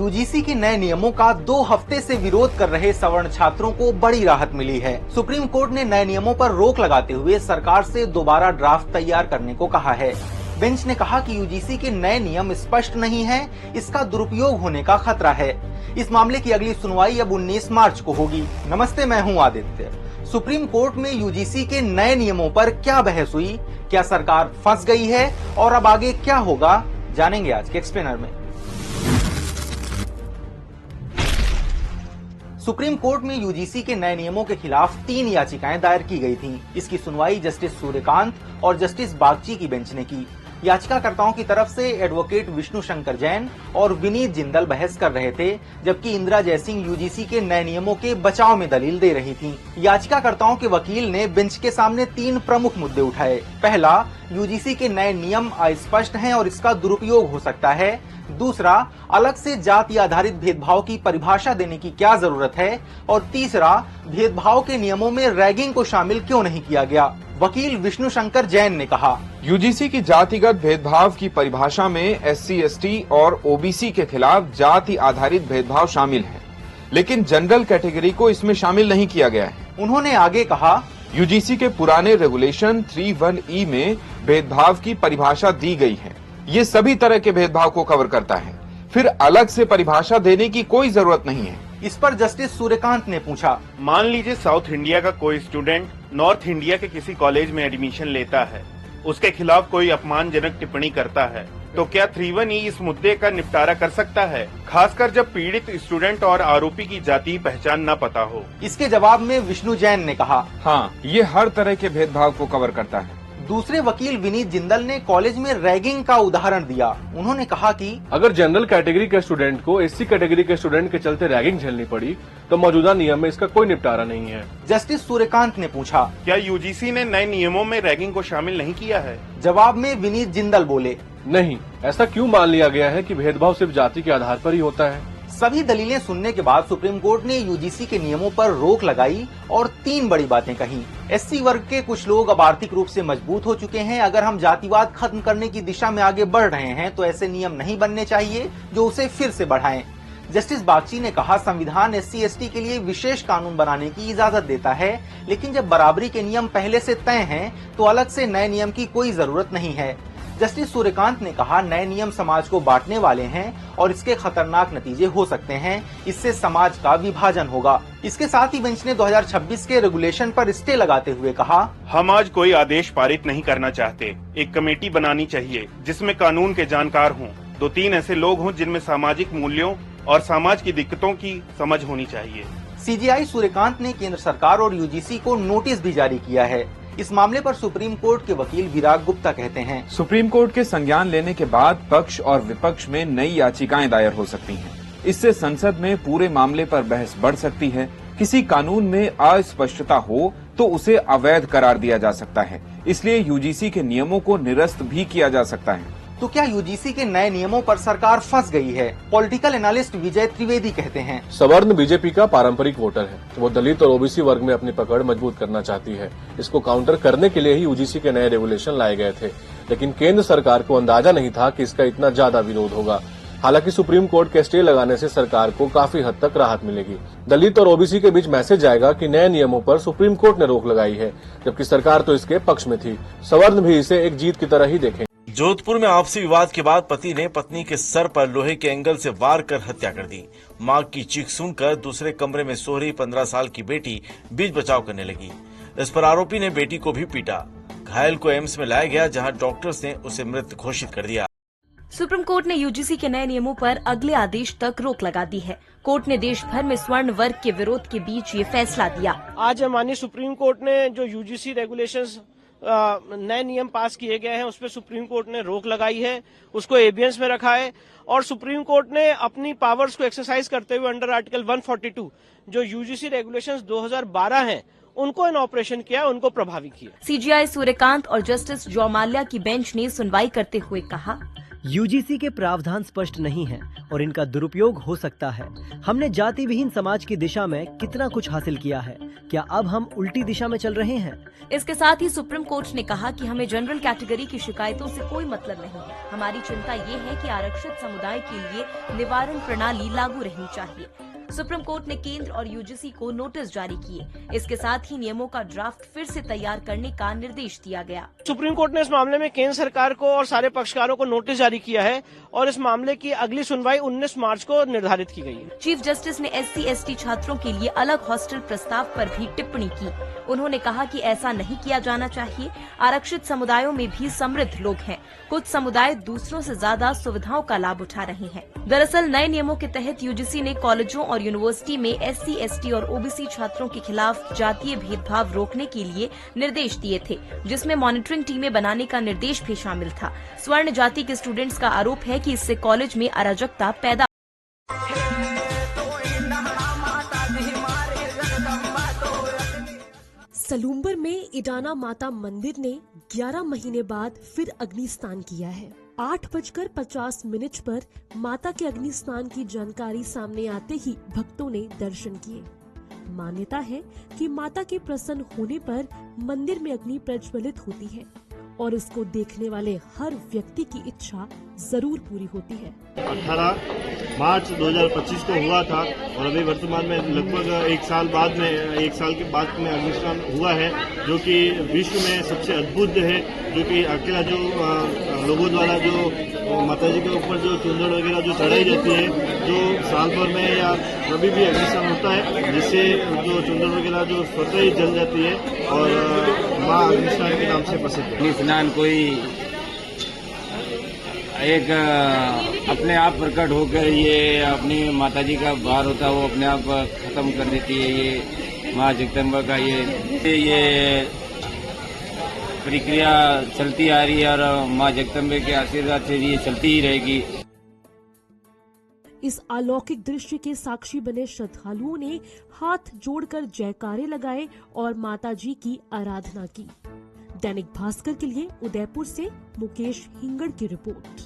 UGC के नए नियमों का 2 हफ्ते से विरोध कर रहे सवर्ण छात्रों को बड़ी राहत मिली है। सुप्रीम कोर्ट ने नए नियमों पर रोक लगाते हुए सरकार से दोबारा ड्राफ्ट तैयार करने को कहा है। बेंच ने कहा कि यूजीसी के नए नियम स्पष्ट नहीं हैं, इसका दुरुपयोग होने का खतरा है। इस मामले की अगली सुनवाई अब 19 मार्च को होगी। नमस्ते, मैं हूं आदित्य। सुप्रीम कोर्ट में यूजीसी के नए नियमों पर क्या बहस हुई, क्या सरकार फंस गई है और अब आगे क्या होगा, जानेंगे आज के एक्सप्लेनर में। सुप्रीम कोर्ट में यूजीसी के नए नियमों के खिलाफ 3 याचिकाएं दायर की गई थीं। इसकी सुनवाई जस्टिस सूर्यकांत और जस्टिस बागची की बेंच ने की। याचिकाकर्ताओं की तरफ से एडवोकेट विष्णु शंकर जैन और विनीत जिंदल बहस कर रहे थे, जबकि इंदिरा जयसिंह यूजीसी के नए नियमों के बचाव में दलील दे रही थीं। याचिकाकर्ताओं के वकील ने बेंच के सामने 3 प्रमुख मुद्दे उठाए। पहला, यूजीसी के नए नियम अस्पष्ट हैं और इसका दुरुपयोग हो सकता है। दूसरा, अलग से जाति आधारित भेदभाव की परिभाषा देने की क्या जरूरत है। और तीसरा, भेदभाव के नियमों में रैगिंग को शामिल क्यों नहीं किया गया। वकील विष्णु शंकर जैन ने कहा, यूजीसी की जातिगत भेदभाव की परिभाषा में एससी, एसटी और ओबीसी के खिलाफ जाति आधारित भेदभाव शामिल है, लेकिन जनरल कैटेगरी को इसमें शामिल नहीं किया गया है। उन्होंने आगे कहा, यूजीसी के पुराने रेगुलेशन 31E में भेदभाव की परिभाषा दी गई है। ये सभी तरह के भेदभाव को कवर करता है, फिर अलग से परिभाषा देने की कोई जरूरत नहीं है। इस पर जस्टिस सूर्यकांत ने पूछा, मान लीजिए साउथ इंडिया का कोई स्टूडेंट नॉर्थ इंडिया के किसी कॉलेज में एडमिशन लेता है, उसके खिलाफ कोई अपमानजनक टिप्पणी करता है, तो क्या 31E इस मुद्दे का निपटारा कर सकता है, खासकर जब पीड़ित स्टूडेंट और आरोपी की जाति पहचान न पता हो। इसके जवाब में विष्णु जैन ने कहा, हाँ, ये हर तरह के भेदभाव को कवर करता है। दूसरे वकील विनीत जिंदल ने कॉलेज में रैगिंग का उदाहरण दिया। उन्होंने कहा कि अगर जनरल कैटेगरी के स्टूडेंट को एससी कैटेगरी के स्टूडेंट के चलते रैगिंग झेलनी पड़ी तो मौजूदा नियम में इसका कोई निपटारा नहीं है। जस्टिस सूर्यकांत ने पूछा, क्या यूजीसी ने नए नियमों में रैगिंग को शामिल नहीं किया है। जवाब में विनीत जिंदल बोले, नहीं, ऐसा क्यों मान लिया गया है कि भेदभाव सिर्फ जाति के आधार पर ही होता है। सभी दलीलें सुनने के बाद सुप्रीम कोर्ट ने यूजीसी के नियमों पर रोक लगाई और 3 बड़ी बातें कही। एससी वर्ग के कुछ लोग अब आर्थिक रूप से मजबूत हो चुके हैं। अगर हम जातिवाद खत्म करने की दिशा में आगे बढ़ रहे हैं तो ऐसे नियम नहीं बनने चाहिए जो उसे फिर से बढ़ाएं। जस्टिस बागची ने कहा, संविधान एससी एसटी के लिए विशेष कानून बनाने की इजाजत देता है, लेकिन जब बराबरी के नियम पहले से तय हैं तो अलग से नए नियम की कोई जरूरत नहीं है। जस्टिस सूर्यकांत ने कहा, नए नियम समाज को बांटने वाले हैं और इसके खतरनाक नतीजे हो सकते हैं। इससे समाज का विभाजन होगा। इसके साथ ही बेंच ने 2026 के रेगुलेशन पर स्टे लगाते हुए कहा, हम आज कोई आदेश पारित नहीं करना चाहते। एक कमेटी बनानी चाहिए जिसमें कानून के जानकार हों, 2-3 ऐसे लोग हों जिनमें सामाजिक मूल्यों और समाज की दिक्कतों की समझ होनी चाहिए। सीजीआई सूर्यकांत ने केंद्र सरकार और यूजीसी को नोटिस भी जारी किया है। इस मामले पर सुप्रीम कोर्ट के वकील विराग गुप्ता कहते हैं, सुप्रीम कोर्ट के संज्ञान लेने के बाद पक्ष और विपक्ष में नई याचिकाएं दायर हो सकती हैं। इससे संसद में पूरे मामले पर बहस बढ़ सकती है। किसी कानून में अस्पष्टता हो तो उसे अवैध करार दिया जा सकता है। इसलिए यूजीसी के नियमों को निरस्त भी किया जा सकता है। तो क्या यूजीसी के नए नियमों पर सरकार फंस गई है? पॉलिटिकल एनालिस्ट विजय त्रिवेदी कहते हैं, सवर्ण बीजेपी का पारंपरिक वोटर है। वो दलित और ओबीसी वर्ग में अपनी पकड़ मजबूत करना चाहती है। इसको काउंटर करने के लिए ही यूजीसी के नए रेगुलेशन लाए गए थे, लेकिन केंद्र सरकार को अंदाजा नहीं था कि इसका इतना ज्यादा विरोध होगा। हालांकि सुप्रीम कोर्ट के स्टे लगाने से सरकार को काफी हद तक राहत मिलेगी। दलित और ओबीसी के बीच मैसेज आएगा कि नए नियमों पर सुप्रीम कोर्ट ने रोक लगाई है, जबकि सरकार तो इसके पक्ष में थी। सवर्ण भी इसे एक जीत की तरह ही देखें। जोधपुर में आपसी विवाद के बाद पति ने पत्नी के सर पर लोहे के एंगल से वार कर हत्या कर दी। मां की चीख सुनकर दूसरे कमरे में सो रही 15 साल की बेटी बीच बचाव करने लगी। इस पर आरोपी ने बेटी को भी पीटा। घायल को एम्स में लाया गया, जहां डॉक्टर्स ने उसे मृत घोषित कर दिया। सुप्रीम कोर्ट ने यूजीसी के नए नियमों पर अगले आदेश तक रोक लगा दी है। कोर्ट ने देश भर में स्वर्ण वर्ग के विरोध के बीच ये फैसला दिया। आज माननीय सुप्रीम कोर्ट ने जो यूजीसी रेगुलेशंस नए नियम पास किए गए हैं उस पर सुप्रीम कोर्ट ने रोक लगाई है, उसको एबियंस में रखा है और सुप्रीम कोर्ट ने अपनी पावर्स को एक्सरसाइज करते हुए अंडर आर्टिकल 142 जो यूजीसी रेगुलेशंस 2012 हैं उनको इन ऑपरेशन किया, उनको प्रभावी किया। सीजीआई सूर्यकांत और जस्टिस जॉ माल्या की बेंच ने सुनवाई करते हुए कहा, यूजीसी के प्रावधान स्पष्ट नहीं हैं और इनका दुरुपयोग हो सकता है। हमने जाति विहीन समाज की दिशा में कितना कुछ हासिल किया है, क्या अब हम उल्टी दिशा में चल रहे हैं? इसके साथ ही सुप्रीम कोर्ट ने कहा कि हमें जनरल कैटेगरी की शिकायतों से कोई मतलब नहीं है। हमारी चिंता ये है कि आरक्षित समुदाय के लिए निवारण प्रणाली लागू रहनी चाहिए। सुप्रीम कोर्ट ने केंद्र और यूजीसी को नोटिस जारी किए। इसके साथ ही नियमों का ड्राफ्ट फिर से तैयार करने का निर्देश दिया गया। सुप्रीम कोर्ट ने इस मामले में केंद्र सरकार को और सारे पक्षकारों को नोटिस जारी किया है और इस मामले की अगली सुनवाई 19 मार्च को निर्धारित की गई है। चीफ जस्टिस ने SC/ST छात्रों के लिए अलग हॉस्टल प्रस्ताव पर भी टिप्पणी की। उन्होंने कहा कि ऐसा नहीं किया जाना चाहिए। आरक्षित समुदायों में भी समृद्ध लोग हैं। कुछ समुदाय दूसरों से ज्यादा सुविधाओं का लाभ उठा रहे हैं। दरअसल नए नियमों के तहत यूजीसी ने कॉलेजों और यूनिवर्सिटी में SC/ST और OBC छात्रों के खिलाफ जातीय भेदभाव रोकने के लिए निर्देश दिए थे, जिसमें मॉनिटरिंग टीमें बनाने का निर्देश भी शामिल था। स्वर्ण जाति के स्टूडेंट्स का आरोप है कि इससे कॉलेज में अराजकता पैदा। सलूम्बर में इडाना माता मंदिर ने 11 महीने बाद फिर अग्नि स्नान किया है। 8:50 पर माता के अग्नि स्नान की जानकारी सामने आते ही भक्तों ने दर्शन किए। मान्यता है कि माता के प्रसन्न होने पर मंदिर में अग्नि प्रज्वलित होती है और इसको देखने वाले हर व्यक्ति की इच्छा जरूर पूरी होती है। 18 मार्च 2025 को हुआ था और अभी वर्तमान में लगभग एक साल के बाद में अग्निस्नान हुआ है, जो कि विश्व में सबसे अद्भुत है। जो कि अकेला जो लोगों द्वारा जो माता जी के ऊपर जो चुंदड़ वगैरह जो चढ़ाई जाती है, जो साल भर में या कभी भी अग्निस्नान होता है, जिससे जो चुंदड़ वगैरह जो स्वतः ही जल जाती है और माँ अग्निस्नान के नाम से प्रसिद्ध है। अग्निस्नान कोई एक अपने आप प्रकट होकर ये अपनी माता जी का भार होता है वो अपने आप खत्म कर देती है। ये माँ जगदम्बा का ये प्रक्रिया चलती आ रही है और माँ जगदम्बे के आशीर्वाद से ये चलती ही रहेगी। इस अलौकिक दृश्य के साक्षी बने श्रद्धालुओं ने हाथ जोड़कर जयकारे लगाए और माता जी की आराधना की। दैनिक भास्कर के लिए उदयपुर से मुकेश हिंगड़ की रिपोर्ट।